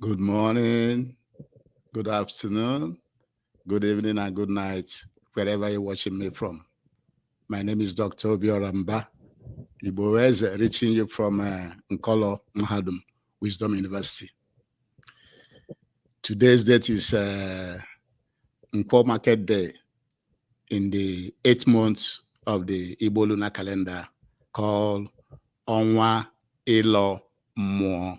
Good morning, good afternoon, good evening, and good night, wherever you're watching me from. My name is Dr. Obi Oramba, Iboeze, reaching you from Nkolo Mahadum, Wisdom University. Today's date is Nkwo Market Day in the 8th month of the Igbo lunar calendar called Onwa Elo Mo.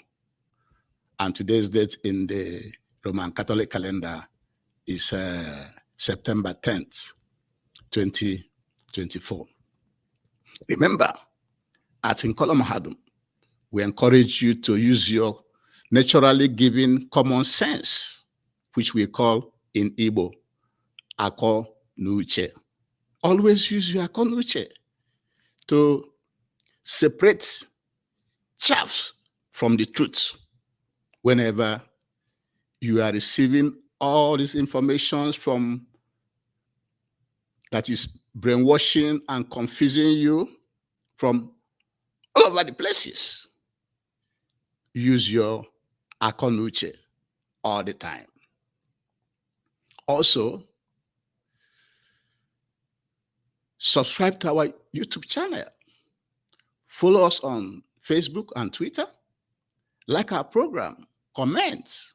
And today's date in the Roman Catholic calendar is September 10th, 2024. Remember, at Nkolo Mahadum, we encourage you to use your naturally given common sense, which we call in Igbo, Ako Nuche. Always use your Ako Nuche to separate chaff from the truth whenever you are receiving all these informations from that is brainwashing and confusing you from all over the places. Use your Akonuche all the time. Also, subscribe to our YouTube channel. Follow us on Facebook and Twitter. Like our program, comment,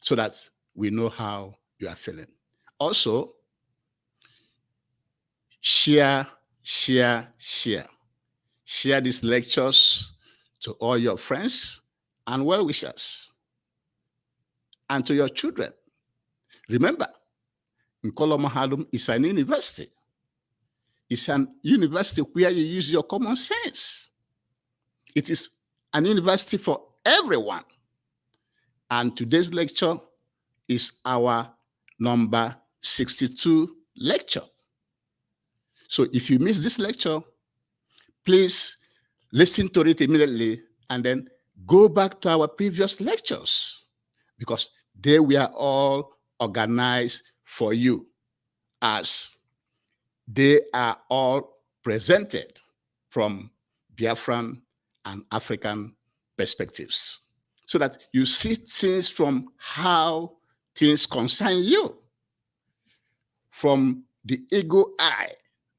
so that we know how you are feeling. Also, share. Share these lectures to all your friends and well-wishers, and to your children. Remember, Nkolo Mahadum is an university. It's an university where you use your common sense. It is an university for everyone. And today's lecture is our number 62 lecture. So if you miss this lecture, please listen to it immediately and then go back to our previous lectures, because they were all organized for you, as they are all presented from Biafran and African perspectives, so that you see things from how things concern you, from the ego eye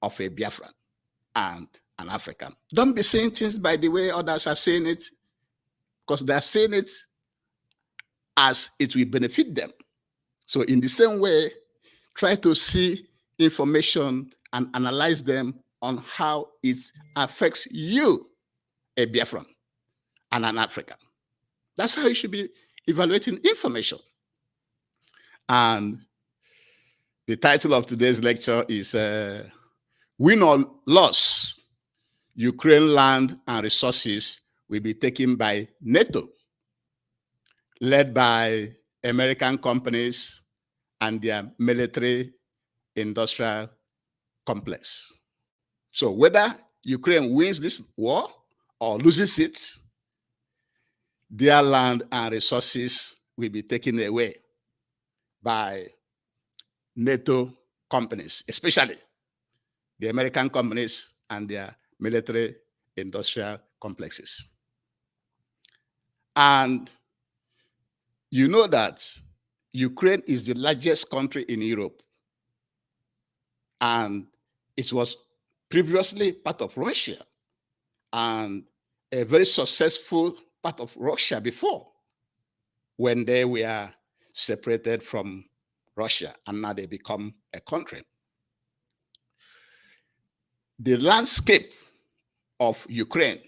of a Biafran and an African. Don't be saying things by the way others are saying it, because they are saying it as it will benefit them. So in the same way, try to see information and analyze them on how it affects you, a Biafran and an African. That's how you should be evaluating information. And the title of today's lecture is Win or Loss, Ukraine land and resources will be taken by NATO, led by American companies and their military industrial complex. So whether Ukraine wins this war or loses it, their land and resources will be taken away by NATO companies, especially the American companies and their military industrial complexes. And you know that Ukraine is the largest country in Europe, and it was previously part of Russia and a very successful part of Russia before, when they were separated from Russia, and now they become a country. The landscape of Ukraine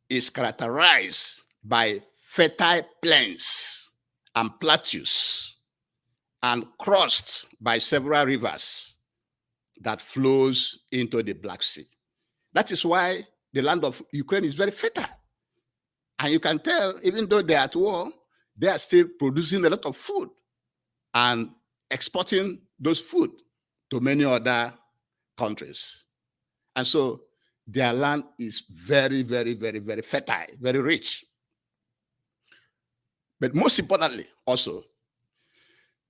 is characterized by fertile plains and plateaus, and crossed by several rivers that flows into the Black Sea. That is why the land of Ukraine is very fertile. And you can tell, even though they're at war, they are still producing a lot of food and exporting those food to many other countries. And so their land is very, very, very, very fertile, very rich. But most importantly, also,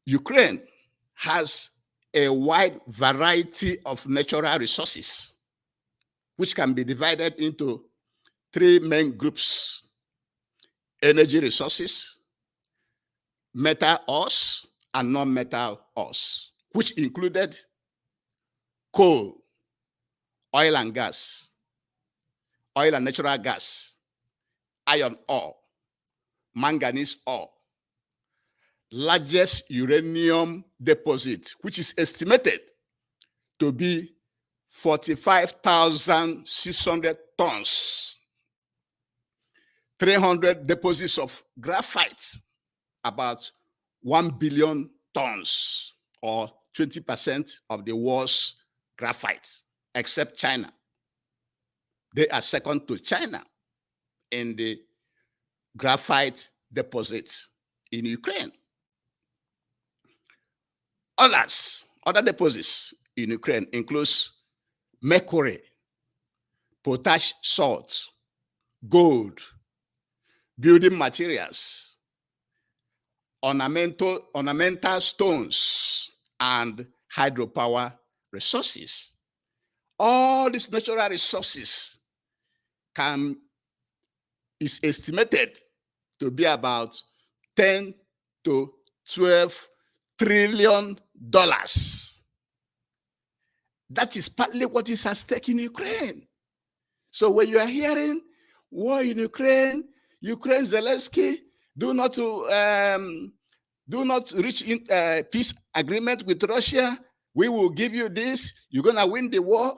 Ukraine has a wide variety of natural resources, which can be divided into three main groups: energy resources, metal ores and non-metal ores, which included coal, oil and gas, oil and natural gas, iron ore, manganese ore, largest uranium deposit, which is estimated to be 45,600 tons, 300 deposits of graphite, about 1 billion tons, or 20% of the world's graphite, except China. They are second to China in the graphite deposits in Ukraine. Other deposits in Ukraine includes mercury, potash salt, gold, building materials, ornamental stones, and hydropower resources. All these natural resources is estimated to be about 10 to 12 trillion dollars. That is partly what is at stake in Ukraine. So when you are hearing war in Ukraine, Zelensky, do not reach peace agreement with Russia, we will give you this, you're going to win the war.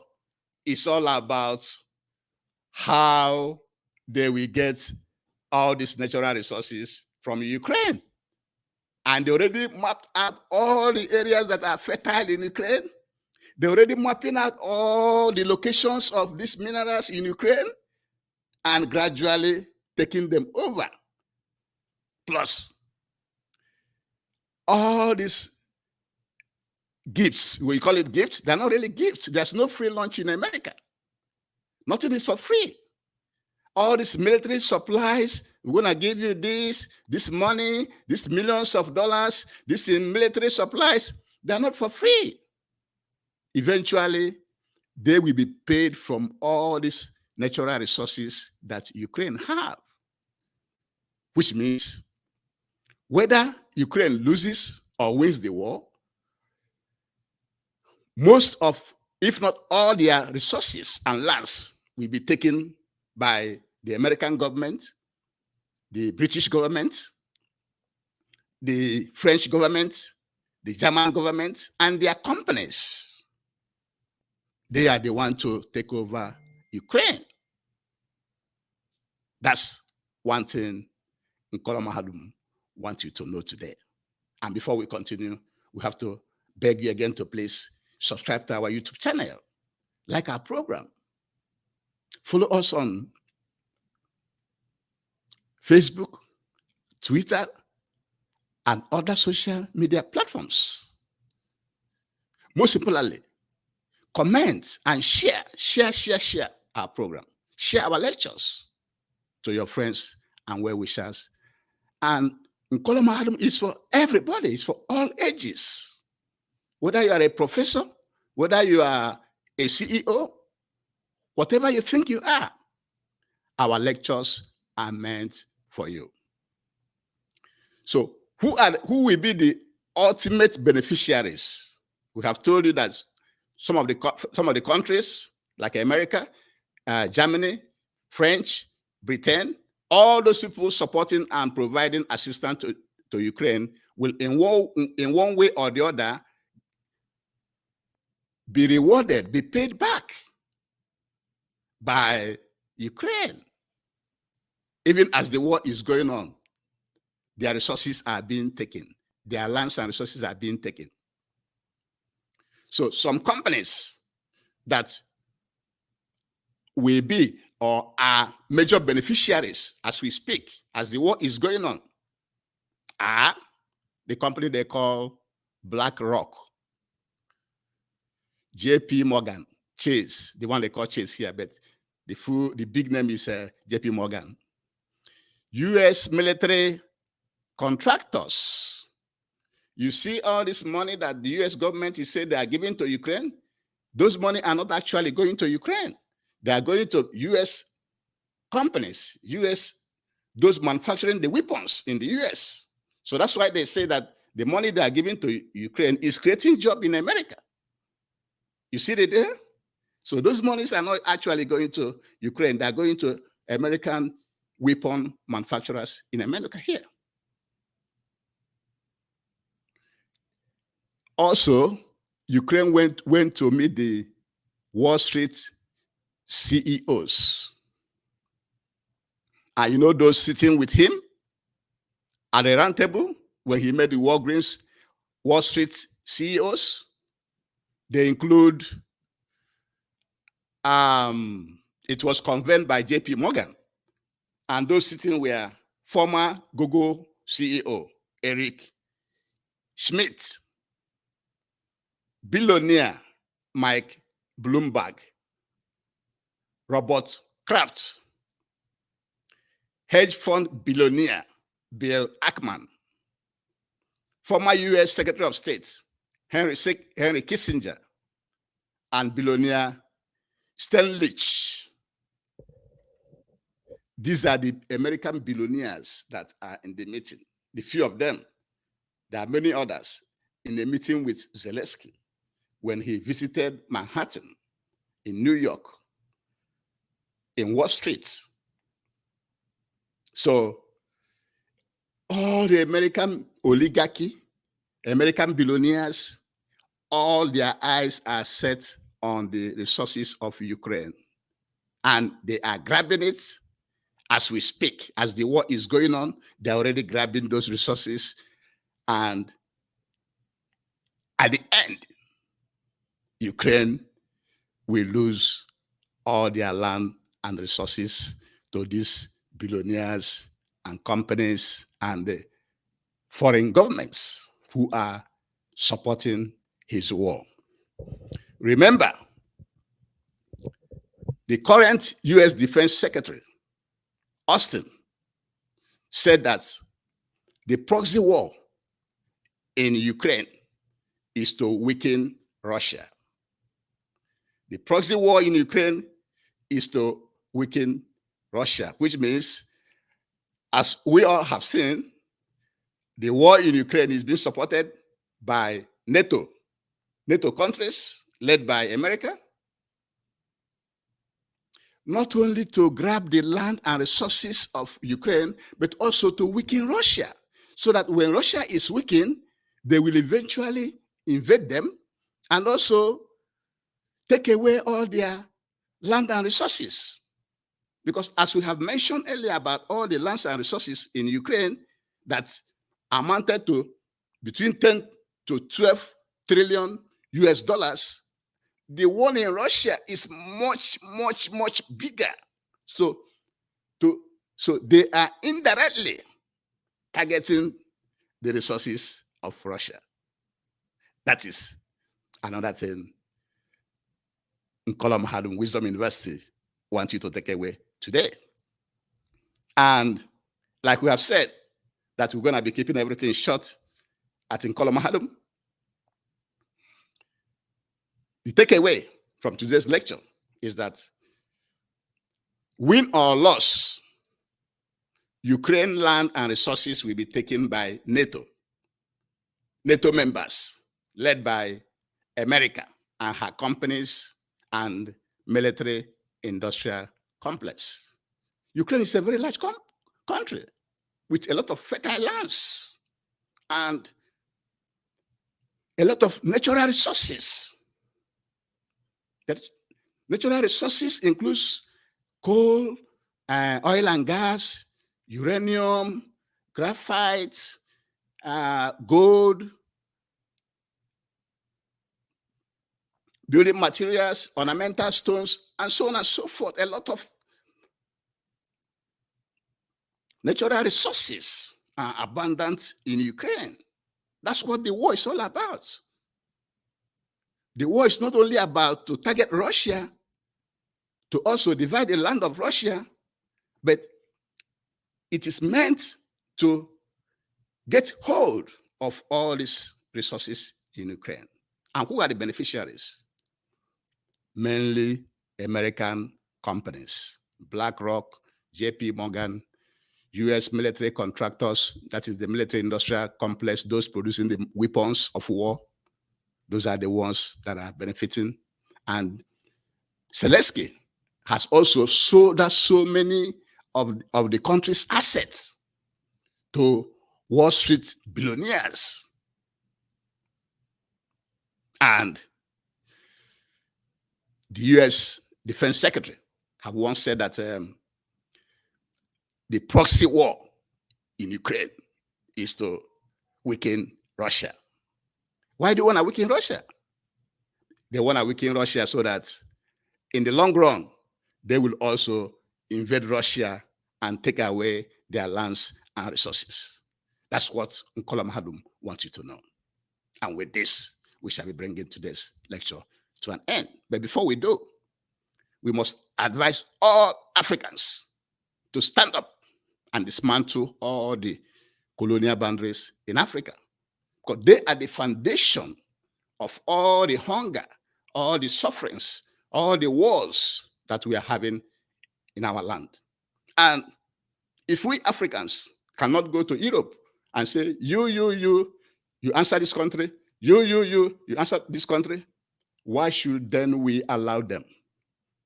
It's all about how they will get all these natural resources from Ukraine. And they already mapped out all the areas that are fertile in Ukraine. They're already mapping out all the locations of these minerals in Ukraine and gradually taking them over. Plus, all these gifts, we call it gifts, they're not really gifts. There's no free lunch in America. Nothing is for free. All these military supplies, we're going to give you this money, these millions of dollars, this in military supplies, they're not for free. Eventually, they will be paid from all these natural resources that Ukraine have, which means whether Ukraine loses or wins the war, most of, if not all their resources and lands will be taken by the American government, the British government, the French government, the German government, and their companies. They are the ones to take over Ukraine. That's one thing Nkola Mahadum wants you to know today. And before we continue, we have to beg you again to please subscribe to our YouTube channel, like our program. Follow us on Facebook, Twitter, and other social media platforms. Most importantly, comment and share our program. Share our lectures to your friends and well-wishers. And Nkola Mahadum is for everybody. It's for all ages. Whether you are a professor, whether you are a CEO, whatever you think you are, our lectures are meant for you. So who will be the ultimate beneficiaries? We have told you that some of the countries like America, Germany, French, Britain, all those people supporting and providing assistance to Ukraine will in one way or the other be rewarded, be paid back by Ukraine. Even as the war is going on, their resources are being taken. Their lands and resources are being taken. So some companies that will be or are major beneficiaries as we speak, as the war is going on, are the company they call BlackRock, JP Morgan, Chase, the one they call Chase here, but the big name is JP Morgan. US military contractors. You see all this money that the US government is saying they are giving to Ukraine? Those money are not actually going to Ukraine. They are going to US companies, those manufacturing the weapons in the US. So that's why they say that the money they are giving to Ukraine is creating jobs in America. You see it there? So those monies are not actually going to Ukraine. They're going to American weapon manufacturers in America here. Also, Ukraine went to meet the Wall Street CEOs. And you know those sitting with him at the round table when he met the Wall Street CEOs? They include, it was convened by JP Morgan. And those sitting were former Google CEO, Eric Schmidt, billionaire Mike Bloomberg, Robert Kraft, hedge fund billionaire Bill Ackman, former US Secretary of State Henry Kissinger, and billionaire Stan Leach. These are the American billionaires that are in the meeting. The few of them, there are many others in the meeting with Zelensky when he visited Manhattan, in New York, in Wall Street. So all the American oligarchy, American billionaires, all their eyes are set on the resources of Ukraine. And they are grabbing it as we speak. As the war is going on, they're already grabbing those resources. And at the end, Ukraine will lose all their land and resources to these billionaires and companies and the foreign governments who are supporting his war. Remember, the current US Defense Secretary, Austin, said that the proxy war in Ukraine is to weaken Russia. The proxy war in Ukraine is to weaken Russia, which means, as we all have seen, the war in Ukraine is being supported by NATO countries led by America, not only to grab the land and resources of Ukraine, but also to weaken Russia, so that when Russia is weakened, they will eventually invade them and also take away all their land and resources. Because as we have mentioned earlier about all the lands and resources in Ukraine that amounted to between 10 to 12 trillion US dollars, the one in Russia is much, much, much bigger. So they are indirectly targeting the resources of Russia. That is another thing Nkola Mahadum Wisdom University wants you to take away today. And like we have said, that we're going to be keeping everything short at Nkola Mahadum. The takeaway from today's lecture is that win or loss, Ukraine land and resources will be taken by NATO members led by America and her companies and military industrial complex. Ukraine is a very large country with a lot of fertile lands and a lot of natural resources. That natural resources includes coal, oil and gas, uranium, graphite, gold, building materials, ornamental stones, and so on and so forth. A lot of natural resources are abundant in Ukraine. That's what the war is all about. The war is not only about to target Russia, to also divide the land of Russia, but it is meant to get hold of all these resources in Ukraine. And who are the beneficiaries? Mainly American companies, BlackRock, JP Morgan, US military contractors, that is the military industrial complex, those producing the weapons of war, those are the ones that are benefiting. And Zelensky has also sold us so many of the country's assets to Wall Street billionaires. And the US Defense Secretary have once said that the proxy war in Ukraine is to weaken Russia. Why do you want to weaken Russia? They want to weaken Russia so that in the long run, they will also invade Russia and take away their lands and resources. That's what Nkola Mahadum wants you to know. And with this, we shall be bringing today's lecture to an end. But before we do, we must advise all Africans to stand up and dismantle all the colonial boundaries in Africa, because they are the foundation of all the hunger, all the sufferings, all the wars that we are having in our land. And if we Africans cannot go to Europe and say, you answer this country, you answer this country, why should then we allow them?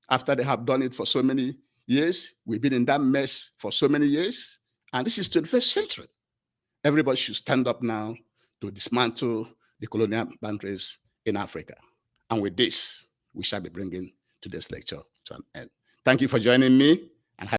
After they have done it for so many years, we've been in that mess for so many years, and this is 21st century. Everybody should stand up now to dismantle the colonial boundaries in Africa. And with this, we shall be bringing today's lecture to an end. Thank you for joining me.